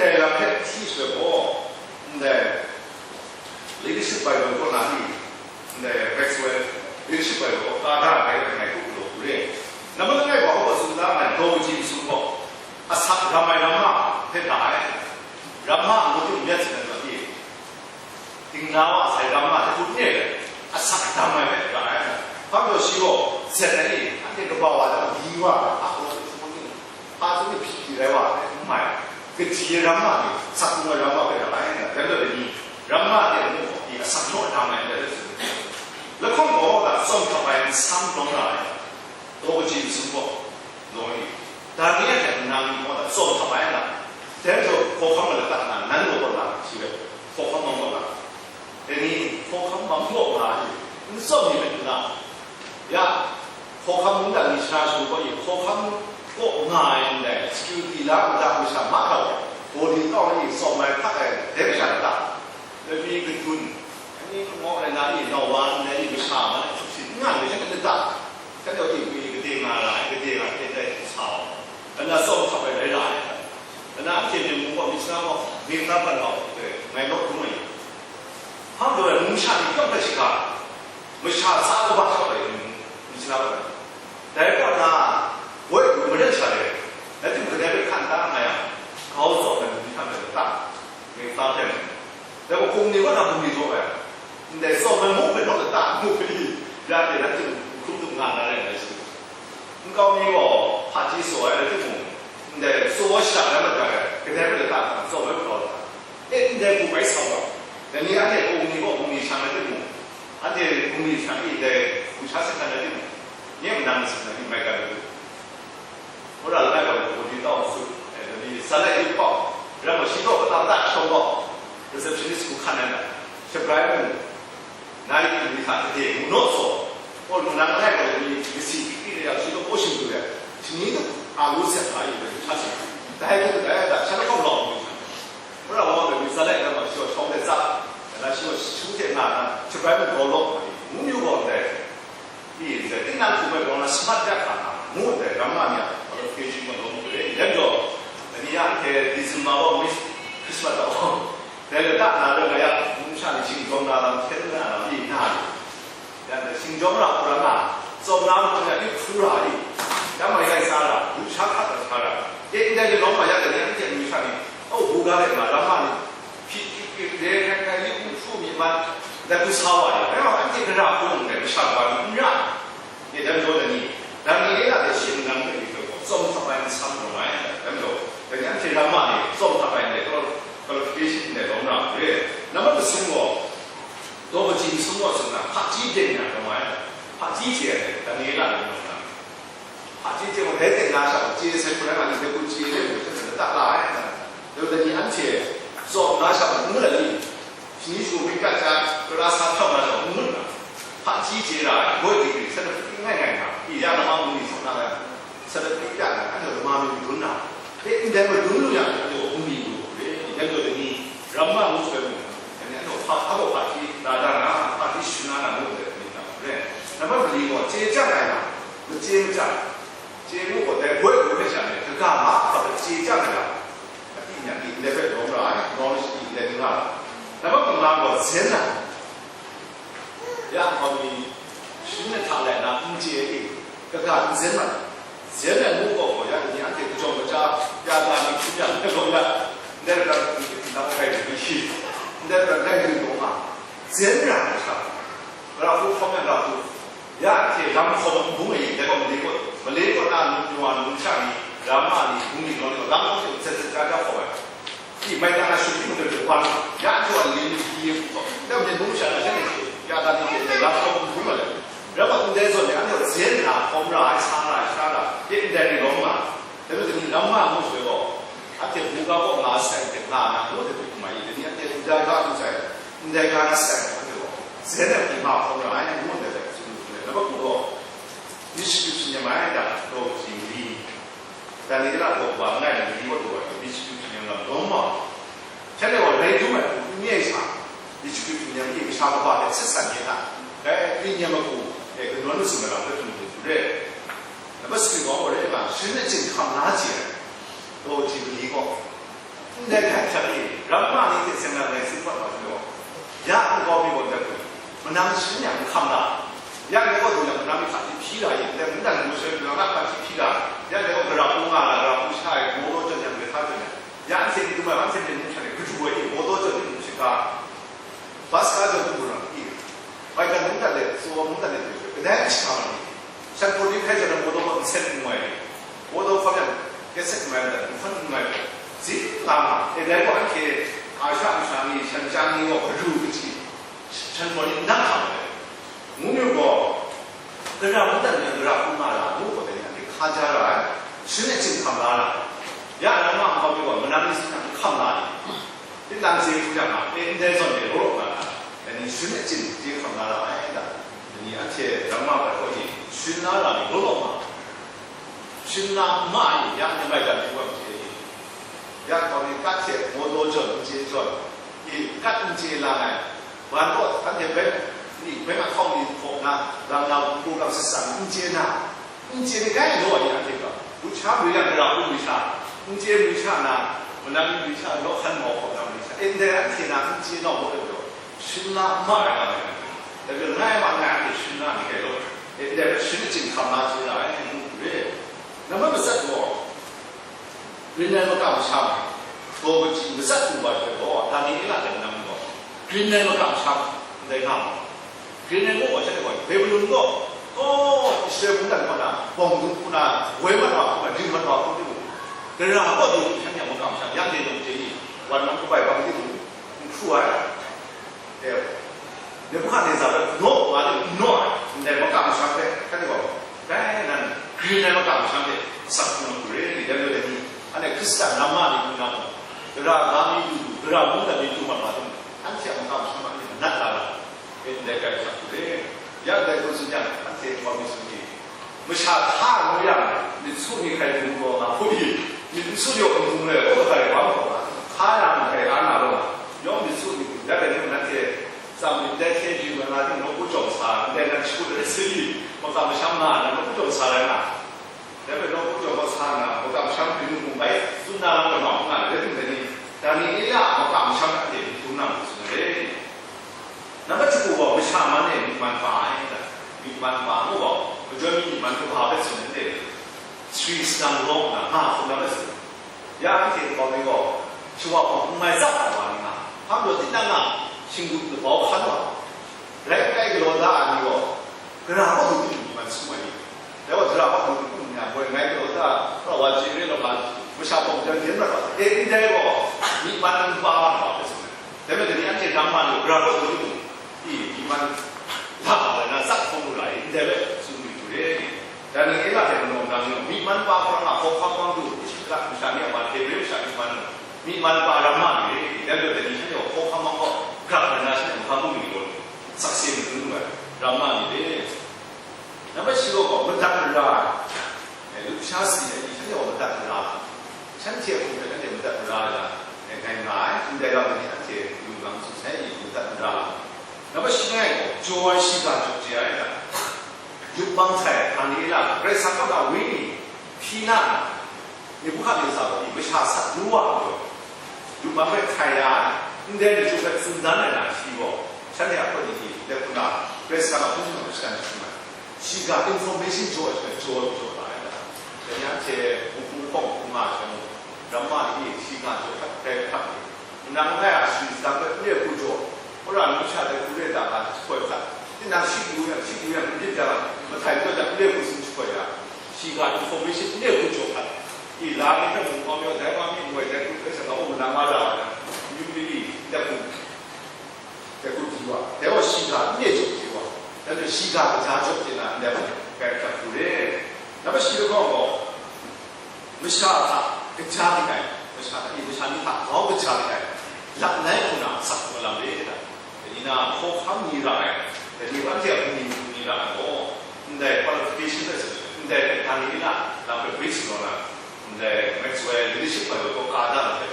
在那片提水波，在历史摆渡过哪里？在白水历史摆渡，大家摆在哪个路里？那么那个我是咱们都进生活，啊，啥他们人嘛，太大了，人嘛我就没只能说的，听他话才人嘛就不念了，啊，啥他们太大了，他们希望现在的，他这个包啊，这个皮哇，啊，我什么的，他这个皮来哇，不买。个铁人嘛的，啥个人嘛的来的，这个的你人嘛的木一个啥种他们的是，那看我的送他们三种来，多进生活容易，但你也很难我的送他们的，这就可他们的大难难度不大，是不？可他们不大，你可他们不大，你送你们知道，呀，可他们的你啥时候可以，可他们。国外的security啦，咱们上马头，我哋當然送埋拍嘅，睇唔上得。你邊個官？你我哋哪裡鬧玩？你個查嘛？啱你先得得，跟住啲個電話來，個電話喺度吵，人家送出嚟嚟，人家天天我你知道冇？你那份好，對，買到咁嘅。好多人唔查你根本是假，唔查啥都把出嚟，你知道冇？第一個呢？我也不认识的，那就可能被看淡了呀。高手的你看那个大，没发现。那个工地我那不会做呀，你在上面木本上的大木可以，人家那就苦都干的人来是。你搞你个爬几所的这种，你在说下来了个，跟他们的大做不了的。哎，你在不白操了，那你按在工地上的这种，按在工地上你在不查生产的这种，你也不难生产，你买干的。我让那个我就到处，你三来一报，然后许多到大收报，就是平时看来的，是不然哪里你看这些不啰嗦，我们那个那个你这个是一定要许多高兴对不对？是你的啊，有些啊，有的他是，但还有的，现在搞不了。我让我们三来那么需要抄的账，那需要出点啊，是不然高了，没有高的，你在订单部门讲了18家看啊，没得干嘛呢？非常不容易，人家你呀，在第四马路没什么道，那个大那个呀，我们像你新庄那天那里那里，但是新庄那不然嘛，做那个一出来，咱们该啥了，有啥看的啥了，现在的老板家在两天没啥的，哦，不干的嘛，老板的，看一股出米嘛，那不炒啊，然后俺这个啥不用的，啥管不让，你咱说的你，但你那的性能的。送他们三种来的，那么人家其他嘛的送他们的都必须得懂了，对。那么的生活，多不仅生活是呢，怕几点呢？懂吗？怕几点的，但你那里懂了。怕几点我太简单了，接才出来嘛，你得不接的，我这是大来的，对不对？你而且说拿小工人的，你说没干啥，就拿啥票拿小工人了，怕几点了，我这个现在应该干啥？一样的话，你从那来。现在不一样了，俺这个妈咪不准了，你那个准了呀，就红米路，你那个你人嘛无所谓，人家说他个话题，大家拿话题去哪弄的，你知道不对？那么不离我接将来嘛，不接不将，接如果在国有的下面是干嘛？他接将来了，第一年你那边弄了，弄的是第一年了，那么不拿我钱呢？然后你新的他来呢，不接的，这个钱嘛。现在如果国家你按这个叫国家加大你出价那个了，那个你那开始去，那个开始懂嘛？自然上，然后方面了就，呀，这咱们好多不容易，那个美国那你话农产品，然后嘛你工业那个，然后就这是大家好哎，你买单水平都是关，呀就话你那么农产品现在是加大你这然后不了。然后你再说你按照钱啦，我们还差了，现在的农嘛，对不对？你农嘛没学过，而且不搞我拿生的那我就不满意的。你看这你在干就在，你在干生对不？现在不嘛，我们还没得的，是不是？那么不过，你是不是你买的都经历？但你那个往外的美国多，你是不是那个农嘛？现在我来中国面上，你是不是那个差不多的13年了？哎，1年嘛过。那个农什么了，这种对不对？那么是讲我这个现在健康垃圾都经历过， 근데 갑자기 람마니 그 생각에 싶어가지고 야 이거 비고 되고 그냥 그냥 감다 야 내가 그냥 남이 같이 피가 있는데 그냥 무슨 내가 같이 피가 야 내가 그러고 말아 그러고 차에 모두 저녁 왜 하더냐 야 안생이 그만 안생이 무슨에 그 주고에 모두 저녁 무슨가 바스카도 그거는 이 그러니까 문단에 수업 문단에 그냥 참아 상권이 회전은 모두 셋 거예요 모두 하면 계속 말다 무슨 말 지나마 내가 이렇게 아샤아샤니 현장이고 그루지 천번이 나가네 무료고 그러나 문단에 그러고 말아 누구 되냐 가자라 신의 진 감라라 야라마 하고고 문안이 생각 감라니 일단 제 부장아 인대선에 오로가 아니 신의 진 감라라 아니다 이 아체 람마가 거기 신나라니 뭐로마 신나 마이 양념 말자 그거 야 거기 까체 모도전 제전 이 같은 제라가 완도 한테 이 배가 통이 통나 라나 부가 세상 인제나 인제가 뭐야 이거 우차 왜냐면 우차 인제 우차나 원하는 우차 너한 뭐 없나 우차 인데 티나 인제 너 뭐도 신나 마야 그래서 나만 나한테 신나 이게로 인데 신진 감나지라 그래 나만 봤어 그냥 감사 또 무슨 거죠 다니라 된다는 거 그냥 감사 내가 그냥 뭐 어쩌는 거야 배우는 거또 시험 본다는 거나 봉군구나 외만 와고 리만 와고 그래서 하고도 그냥 뭐 감사 양대 동지 완전 그바이 방지도 추워요 내가 하는 사람 너 완전 너 내가 감사해 가지고 나는 그냥 감사해 싹는 그래 이대로 되니 안에 크리스찬 남만이 있구나 그라 남이 그라 뭔가 믿음만 받으면 한치 안 감사만 나타나 내가 그래 야 내가 무슨 양 한테 범위수기 뭐샤 다 뭐야 네 손이 갈는 거나 보이 네 손이 없는 거에 어떻게 봐봐 하양 해 안하고 영미 손이 내가 너한테 쌈이 대체지만 나한테 너무 좋사 내가 친구들 쓰리 뭐 쌈을 샴나 너무 좋사라나 내가 너무 좋사나 뭐 쌈을 샴 비는 공부에 순나는 거 너무나 그랬더니 다니 이야 뭐 쌈을 샴한테 두나 무슨 그래 나가 지고 뭐 샤만에 미만 파이다 미만 파고 뭐 저기 미만 그 밥에 쓰는데 스위스랑 롱나 하 혼나면서 야 이게 뭐 이거 좋아 뭐 정말 싹다 와니나 하루 뒷나가 친구들 뭐 하나 레이까지 그러다 아니고 그러나 뭐 미만 숨어니 내가 들어가고 그냥 뭐 내가 그러다 와지 이래로 막 무샤봉 전 된다 에인데고 미만 파 때문에 그냥 남만이 그러고 이 이만 다나 싹통을 라이 인데베 수미구레 나는 애가 되는 건가요 미만 바라나 호카방도 시가 무샤니야 마테베 샤니만 미만 바라마니 내가 되는 시요 호카방고 그라나 시는 방금이고 삭세는 그런 거야 라마니데 나만 시고고 못다라 루샤스에 이 시요 못다라 찬티에 보면 근데 못다라 내가 인데가 한테 유광 수사에 못다라那么现在做西干就这样的，有帮菜行业啦，来上个到维尼、皮纳，你不看这啥你不下啥路啊？有帮会菜呀，你得就在自然的那西个，现在或者你在不拿，来上个不是那么干什么？西干 information 做来的，人家这不公啊，什么，人嘛你西干就该看，然后呀，是那个也不做。不然你下来不累的啊，会看。你拿西游泳，你讲我太多的累不是会啊，西干你后面是累不就看。一拉你这种方面，在方面我在什么我们南马的，有的在古地方，在我西干累就地方，但是西干不加就的呢，在该看不累。那么西的讲我，我下他跟家里来，我下他，你不下你他，好不家里来，让来不拿，啥不让来的。나 호감이라 이반제 분이라고 근데 퀄리피케이션에서 근데 단위나 남의 브리스로나 근데 맥스웰 리더십하고 가다는데